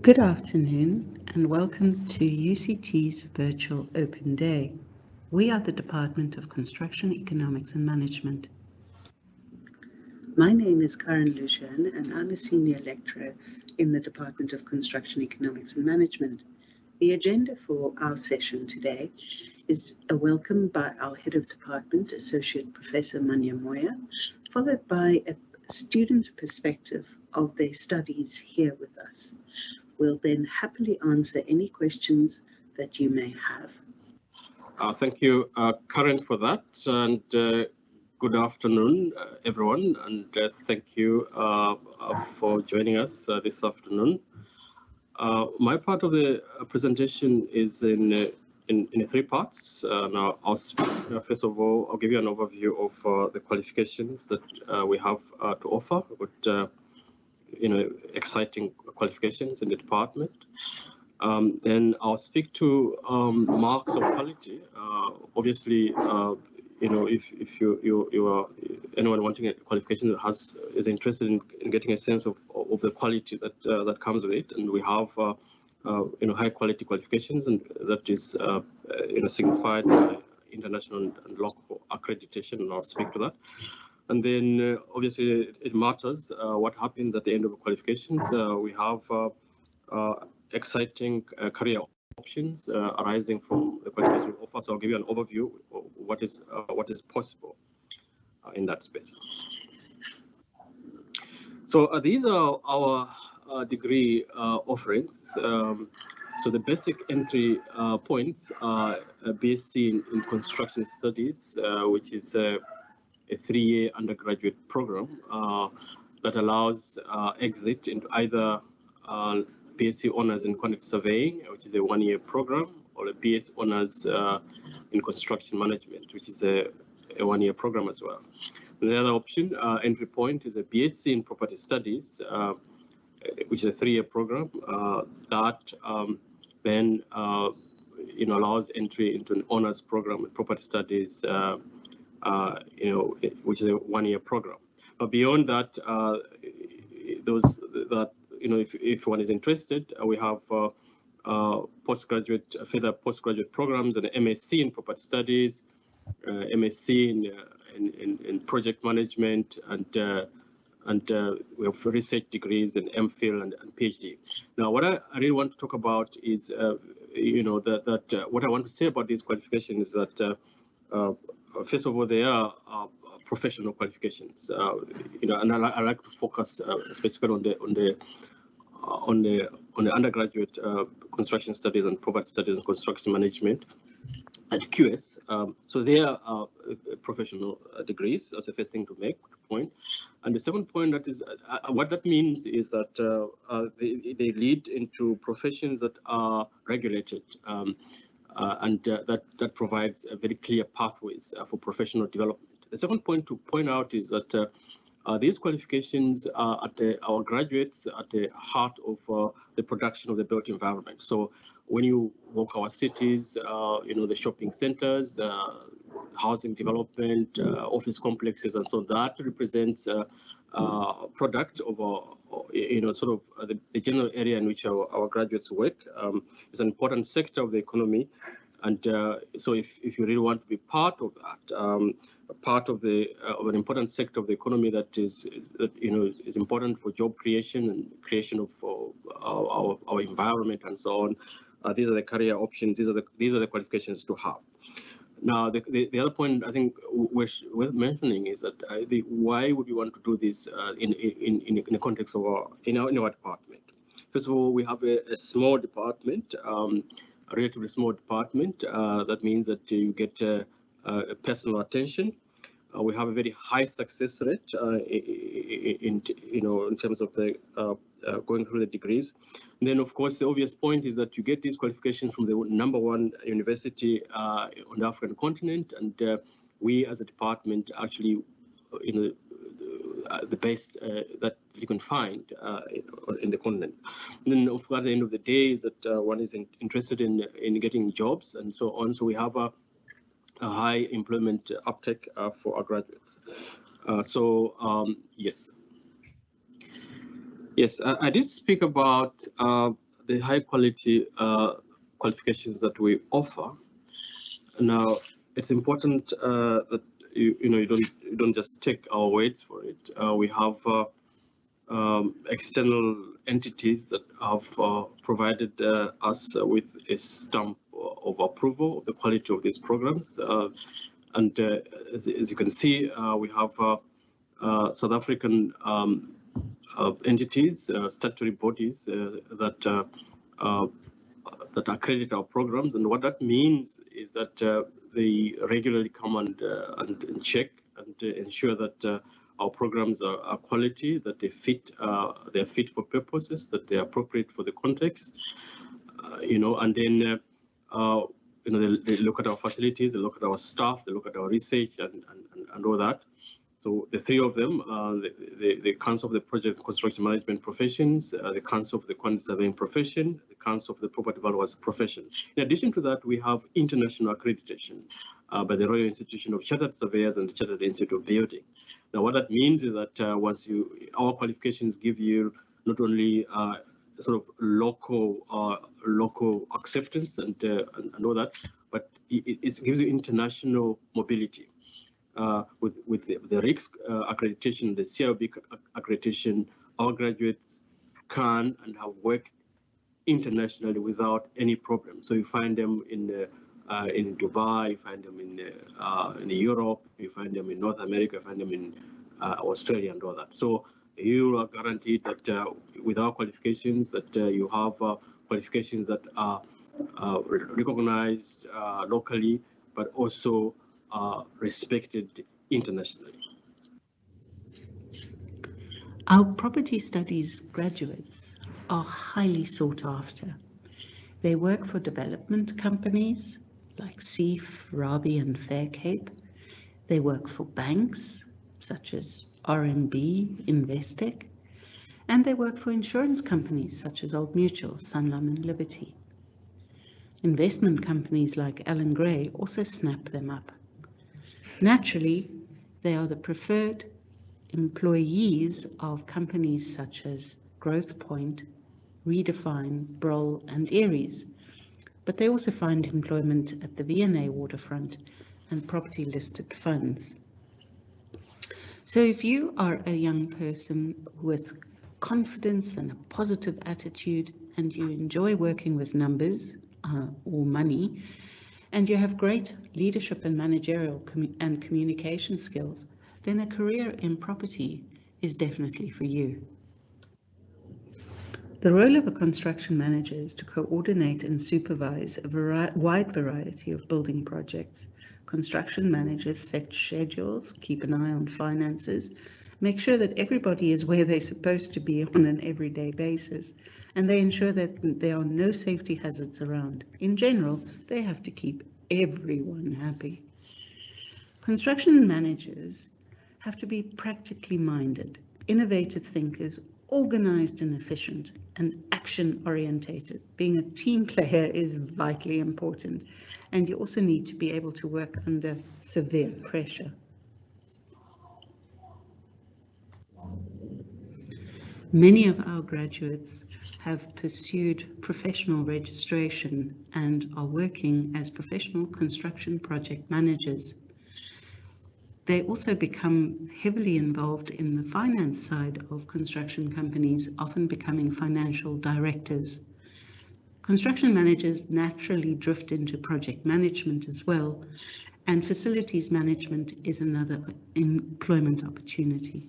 Good afternoon and welcome to UCT's Virtual Open Day. We are the Department of Construction, Economics and Management. My name is Karen Lujan and I'm a Senior Lecturer in the Department of Construction, Economics and Management. The agenda for our session today is a welcome by our Head of Department, Associate Professor Manya Moya, followed by a student perspective of their studies here with us. We'll then happily answer any questions that you may have. Thank you, Karen, for that. And good afternoon, everyone. And thank you for joining us this afternoon. My part of the presentation is in three parts. Now, first of all, I'll give you an overview of the qualifications that we have to offer. But, exciting qualifications in the department. Then I'll speak to marks of quality. Obviously, if you are anyone wanting a qualification that is interested in getting a sense of the quality that comes with it, and we have high quality qualifications, and that is signified by international and local accreditation, and I'll speak to that. And then obviously it matters what happens at the end of the qualifications. We have exciting career options arising from the qualification offer. So I'll give you an overview of what is possible in that space. So these are our degree offerings. So the basic entry points are a BSc in Construction Studies, which is a 3-year undergraduate program that allows exit into either BSc Honours in Quantitative Surveying, which is a 1-year program, or a BS Honours in Construction Management, which is a 1-year program as well. And the other option, entry point, is a BSc in Property Studies, which is a 3-year program that then allows entry into an honours program in Property Studies, which is a 1-year program. But beyond that, if one is interested, we have further postgraduate programs, and MSc in Property Studies, MSc in Project Management, and we have research degrees in MPhil and PhD. Now, what I really want to talk about is, what I want to say about these qualifications is that. First of all, they are professional qualifications, and I like to focus specifically on the undergraduate construction studies and property studies and construction management at QS. So they are professional degrees. That's the first thing to make point. And the second point, that is what that means is that they lead into professions that are regulated. And that provides a very clear pathways for professional development. The second point to point out is that these qualifications are our graduates at the heart of the production of the built environment. So when you walk our cities, the shopping centers, housing development, office complexes, and so that represents product of the general area in which our graduates work. It's an important sector of the economy, and so if you really want to be part of that, part of an important sector of the economy that is important for job creation and creation of our environment and so on, these are the career options. These are the qualifications to have. Now, the other point I think worth mentioning is that why would we want to do this in the context of our department? First of all, we have a small department, a relatively small department. That means that you get personal attention. We have a very high success rate in terms of the going through the degrees. And then, of course, the obvious point is that you get these qualifications from the #1 university on the African continent, and we, as a department, actually, the best that you can find in the continent. And then, of course, at the end of the day, is that one is interested in getting jobs and so on. So we have a high employment uptake for our graduates. Yes. Yes, I did speak about the high quality qualifications that we offer. Now, it's important that you don't just take our words for it. We have external entities that have provided us with a stamp of approval of the quality of these programs. And as you can see, we have South African entities, statutory bodies that accredit our programs. And what that means is that they regularly come and check and ensure that our programs are quality, that they're fit for purposes, that they're appropriate for the context, and then they look at our facilities, they look at our staff, they look at our research and all that. So the three of them, the Council of the Project Construction Management Professions, the Council of the Quantity Surveying Profession, the Council of the Property Valuers Profession. In addition to that, we have international accreditation by the Royal Institution of Chartered Surveyors and the Chartered Institute of Building. Now, what that means is that our qualifications give you not only sort of local acceptance and all that, but it gives you international mobility. With the RICS accreditation, the CRB accreditation, our graduates can and have worked internationally without any problem. So you find them in Dubai, you find them in Europe, you find them in North America, you find them in Australia and all that. So you are guaranteed that with our qualifications, that you have qualifications that are recognized locally, but also respected internationally. Our property studies graduates are highly sought after. They work for development companies like SEEF, Rabi and Faircape. They work for banks such as RMB, Investec, and they work for insurance companies such as Old Mutual, Sanlam and Liberty. Investment companies like Allan Gray also snap them up. Naturally, they are the preferred employees of companies such as Growth Point, Redefine, Broll and Aries, but they also find employment at the V&A waterfront and property listed funds. So if you are a young person with confidence and a positive attitude and you enjoy working with numbers or money, and you have great leadership and managerial and communication skills, then a career in property is definitely for you. The role of a construction manager is to coordinate and supervise a wide variety of building projects. Construction managers set schedules, keep an eye on finances, make sure that everybody is where they're supposed to be on an everyday basis, and they ensure that there are no safety hazards around. In general, they have to keep everyone happy. Construction managers have to be practically minded, innovative thinkers, organized and efficient, and action-orientated. Being a team player is vitally important, and you also need to be able to work under severe pressure. Many of our graduates have pursued professional registration and are working as professional construction project managers. They also become heavily involved in the finance side of construction companies, often becoming financial directors. Construction managers naturally drift into project management as well, and facilities management is another employment opportunity.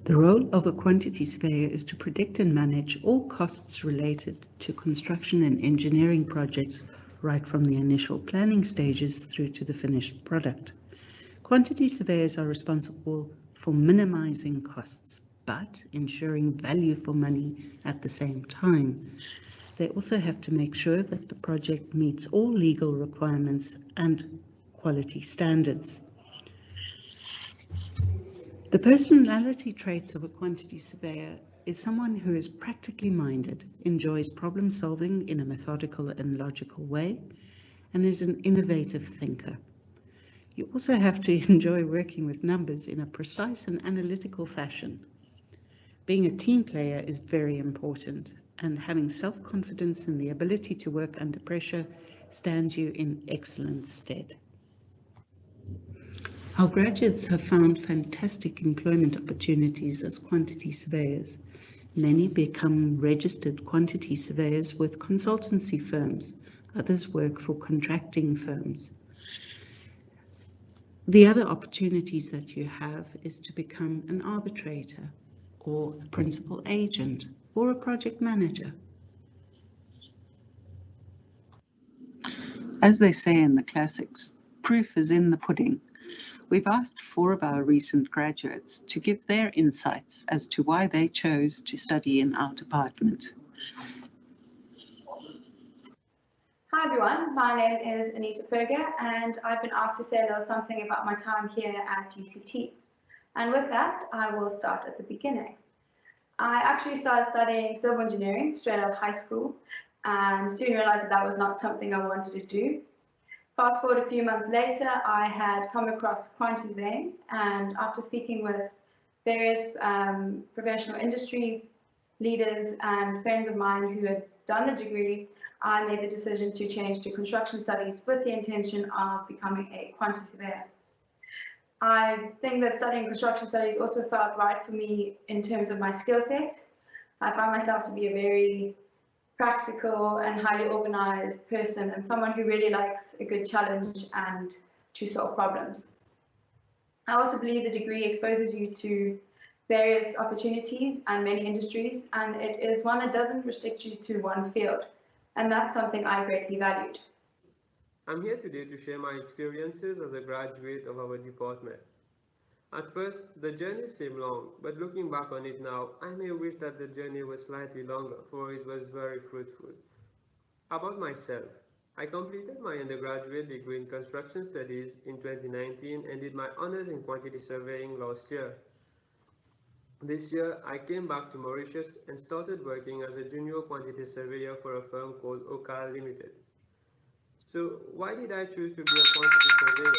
The role of a quantity surveyor is to predict and manage all costs related to construction and engineering projects, right from the initial planning stages through to the finished product. Quantity surveyors are responsible for minimizing costs, but ensuring value for money at the same time. They also have to make sure that the project meets all legal requirements and quality standards. The personality traits of a quantity surveyor is someone who is practically minded, enjoys problem solving in a methodical and logical way, and is an innovative thinker. You also have to enjoy working with numbers in a precise and analytical fashion. Being a team player is very important, and having self-confidence and the ability to work under pressure stands you in excellent stead. Our graduates have found fantastic employment opportunities as quantity surveyors. Many become registered quantity surveyors with consultancy firms. Others work for contracting firms. The other opportunities that you have is to become an arbitrator or a principal agent or a project manager. As they say in the classics, proof is in the pudding. We've asked 4 of our recent graduates to give their insights as to why they chose to study in our department. Hi everyone, my name is Anita Ferger and I've been asked to say a little something about my time here at UCT. And with that, I will start at the beginning. I actually started studying civil engineering straight out of high school and soon realized that that was not something I wanted to do. Fast forward a few months later, I had come across quantity surveying, and after speaking with various professional industry leaders and friends of mine who had done the degree, I made the decision to change to construction studies with the intention of becoming a quantity surveyor. I think that studying construction studies also felt right for me in terms of my skill set. I found myself to be a very practical and highly organized person and someone who really likes a good challenge and to solve problems. I also believe the degree exposes you to various opportunities and many industries, and it is one that doesn't restrict you to one field, and that's something I greatly valued. I'm here today to share my experiences as a graduate of our department. At first, the journey seemed long, but looking back on it now, I may wish that the journey was slightly longer, for it was very fruitful. About myself, I completed my undergraduate degree in construction studies in 2019 and did my honors in quantity surveying last year. This year, I came back to Mauritius and started working as a junior quantity surveyor for a firm called Okal Limited. So, why did I choose to be a quantity surveyor?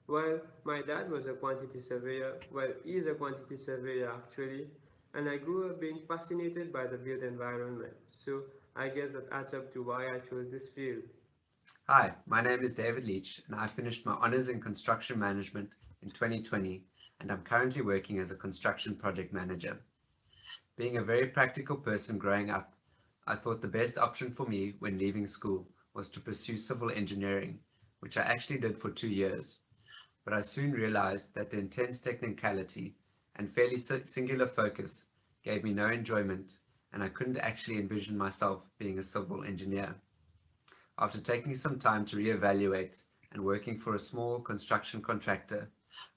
Well, my dad was a quantity surveyor, well, he is a quantity surveyor actually, and I grew up being fascinated by the built environment. So, I guess that adds up to why I chose this field. Hi, my name is David Leach, and I finished my honours in construction management in 2020, and I'm currently working as a construction project manager. Being a very practical person growing up, I thought the best option for me when leaving school was to pursue civil engineering, which I actually did for 2 years. But I soon realized that the intense technicality and fairly singular focus gave me no enjoyment, and I couldn't actually envision myself being a civil engineer. After taking some time to reevaluate and working for a small construction contractor,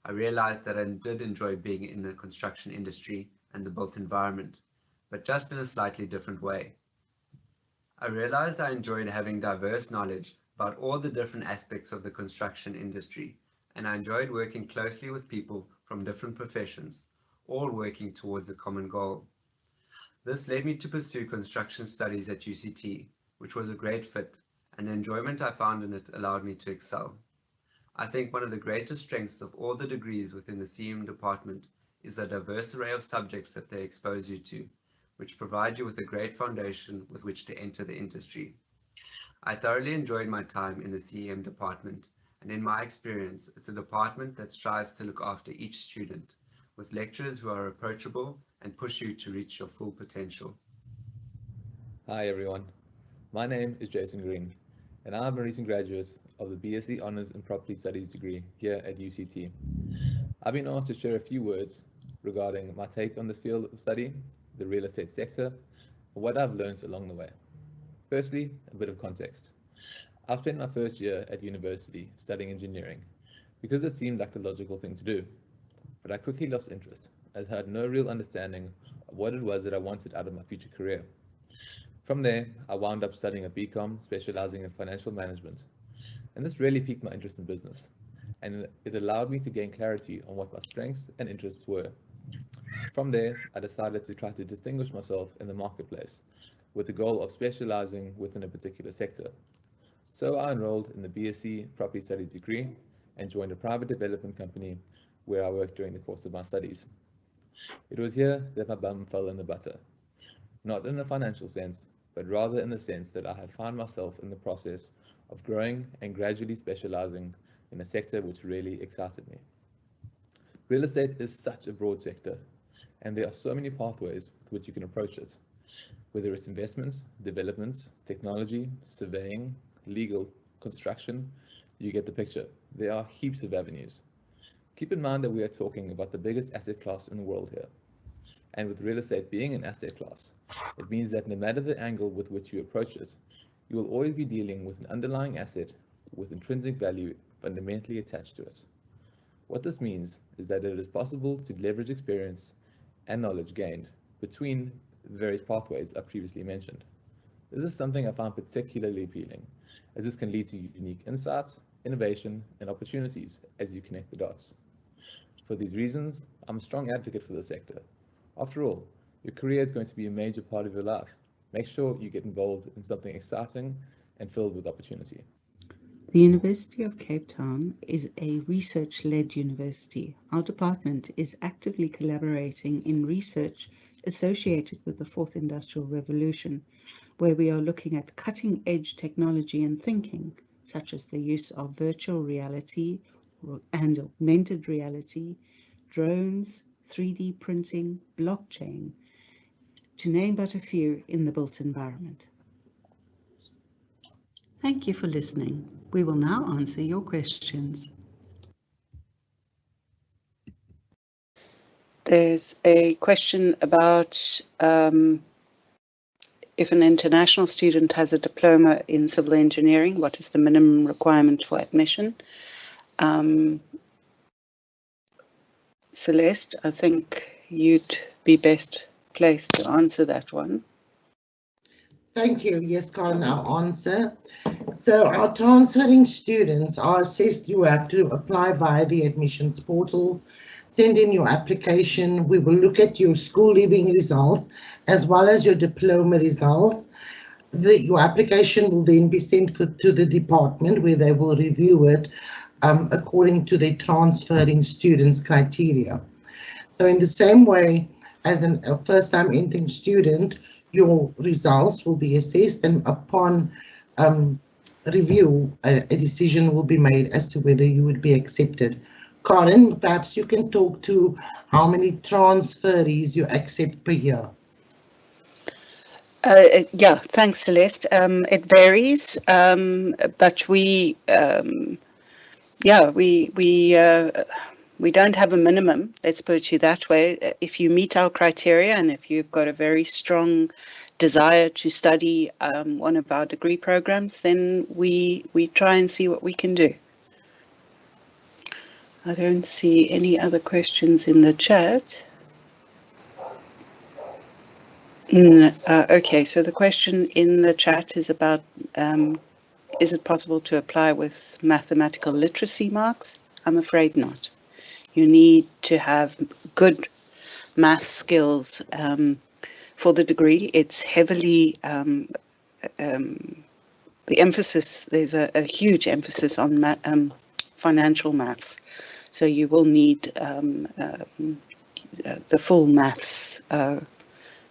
I realized that I did enjoy being in the construction industry and the built environment, but just in a slightly different way. I realized I enjoyed having diverse knowledge about all the different aspects of the construction industry, and I enjoyed working closely with people from different professions, all working towards a common goal. This led me to pursue construction studies at UCT, which was a great fit, and the enjoyment I found in it allowed me to excel. I think one of the greatest strengths of all the degrees within the CM department is the diverse array of subjects that they expose you to, which provide you with a great foundation with which to enter the industry. I thoroughly enjoyed my time in the CEM department, and in my experience, it's a department that strives to look after each student, with lecturers who are approachable and push you to reach your full potential. Hi everyone, my name is Jason Green, and I'm a recent graduate of the BSc Honours in Property Studies degree here at UCT. I've been asked to share a few words regarding my take on this field of study, the real estate sector, and what I've learned along the way. Firstly, a bit of context. I've spent my first year at university studying engineering because it seemed like the logical thing to do, but I quickly lost interest as I had no real understanding of what it was that I wanted out of my future career. From there, I wound up studying a BCom specializing in financial management, and this really piqued my interest in business, and it allowed me to gain clarity on what my strengths and interests were. From there, I decided to try to distinguish myself in the marketplace with the goal of specializing within a particular sector. So I enrolled in the BSc Property Studies degree and joined a private development company where I worked during the course of my studies. It was here that my bum fell in the butter. Not in a financial sense, but rather in the sense that I had found myself in the process of growing and gradually specializing in a sector which really excited me. Real estate is such a broad sector, and there are so many pathways with which you can approach it. Whether it's investments, developments, technology, surveying, legal, construction, you get the picture. There are heaps of avenues. Keep in mind that we are talking about the biggest asset class in the world here. And with real estate being an asset class, it means that no matter the angle with which you approach it, you will always be dealing with an underlying asset with intrinsic value fundamentally attached to it. What this means is that it is possible to leverage experience and knowledge gained between the various pathways I previously mentioned. This is something I find particularly appealing, as this can lead to unique insights, innovation, and opportunities as you connect the dots. For these reasons, I'm a strong advocate for the sector. After all, your career is going to be a major part of your life. Make sure you get involved in something exciting and filled with opportunity. The University of Cape Town is a research-led university. Our department is actively collaborating in research associated with the Fourth Industrial Revolution, where we are looking at cutting-edge technology and thinking, such as the use of virtual reality and augmented reality, drones, 3D printing, blockchain, to name but a few in the built environment. Thank you for listening. We will now answer your questions. There's a question about if an international student has a diploma in civil engineering, what is the minimum requirement for admission? Celeste, I think you'd be best placed to answer that one. Thank you. Yes, Karen, I'll answer. So our transferring students are assessed. You have to apply via the admissions portal, send in your application. We will look at your school leaving results as well as your diploma results. Your application will then be sent to the department where they will review it according to the transferring students criteria. So in the same way as a first-time entering student, your results will be assessed, and upon review, a decision will be made as to whether you would be accepted. Karen, perhaps you can talk to how many transferees you accept per year. Yeah, thanks, Celeste. It varies, but we don't have a minimum, let's put it that way. If you meet our criteria and if you've got a very strong desire to study one of our degree programs, then we try and see what we can do. I don't see any other questions in the chat. Okay, so the question in the chat is about, is it possible to apply with mathematical literacy marks? I'm afraid not. You need to have good math skills for the degree. It's heavily, the emphasis, there's a huge emphasis on financial maths. So you will need the full maths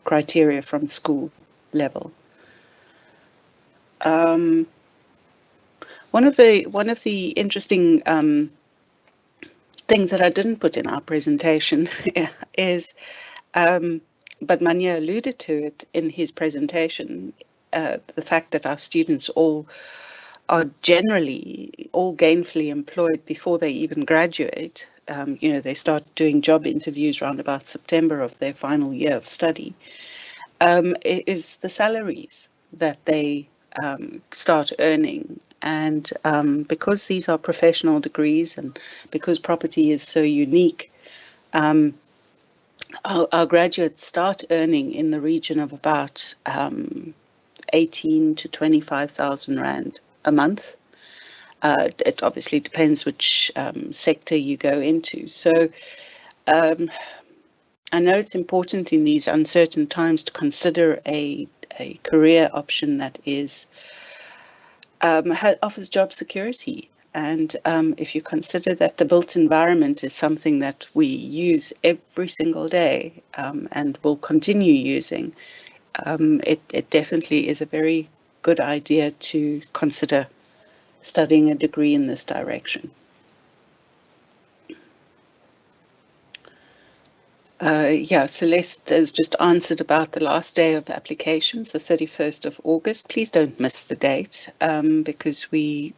criteria from school level. One of the interesting things that I didn't put in our presentation is, but Manya alluded to it in his presentation, the fact that our students all are generally all gainfully employed before they even graduate. They start doing job interviews around about September of their final year of study. Is the salaries that they start earning, and because these are professional degrees and because property is so unique, our graduates start earning in the region of about 18 to 25,000 Rand a month. It obviously depends which sector you go into. So I know it's important in these uncertain times to consider a career option that is offers job security And if you consider that the built environment is something that we use every single day and will continue using, it definitely is a very good idea to consider studying a degree in this direction. Yeah, Celeste has just answered about the last day of applications, the 31st of August. Please don't miss the date because we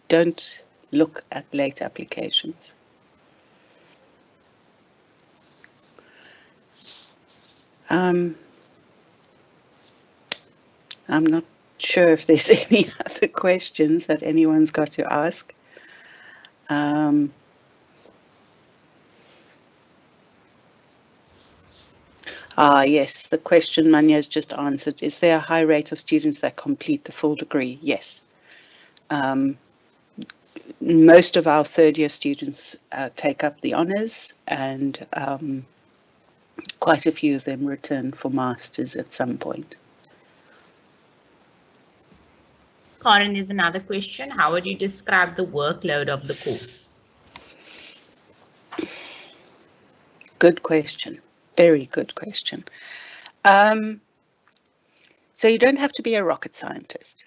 don't look at late applications. I'm not sure if there's any other questions that anyone's got to ask. Yes, the question Manya's just answered. Is there a high rate of students that complete the full degree? Yes. Most of our third-year students take up the honours, and quite a few of them return for masters at some point. Karen, is another question. How would you describe the workload of the course? Good question. Very good question. So you don't have to be a rocket scientist.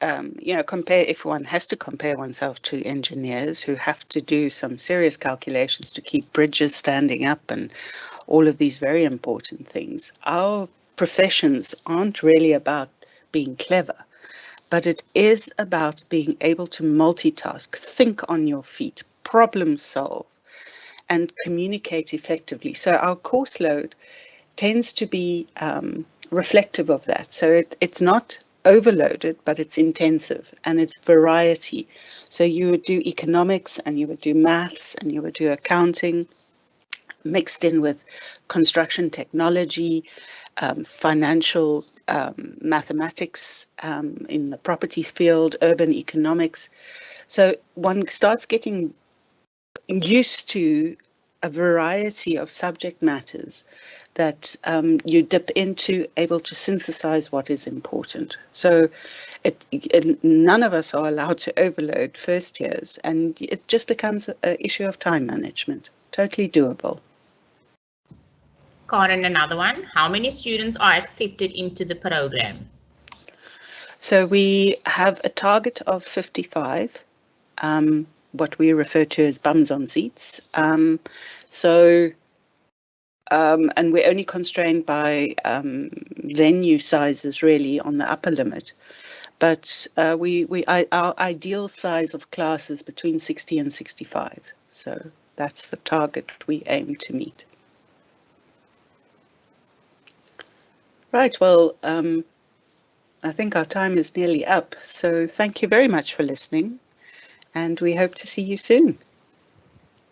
If one has to compare oneself to engineers who have to do some serious calculations to keep bridges standing up and all of these very important things. Our professions aren't really about being clever, but it is about being able to multitask, think on your feet, problem solve, and communicate effectively. So our course load tends to be reflective of that. So it's not overloaded, but it's intensive and it's variety. So you would do economics and you would do maths and you would do accounting mixed in with construction technology, financial mathematics in the property field, urban economics. So one starts getting used to a variety of subject matters that you dip into, able to synthesize what is important. So none of us are allowed to overload first years, and it just becomes an issue of time management. Totally doable. Karen, another one. How many students are accepted into the program? So we have a target of 55, what we refer to as bums on seats. And we're only constrained by venue sizes really on the upper limit. But our ideal size of class is between 60 and 65. So that's the target we aim to meet. Right, well, I think our time is nearly up. So thank you very much for listening, and we hope to see you soon.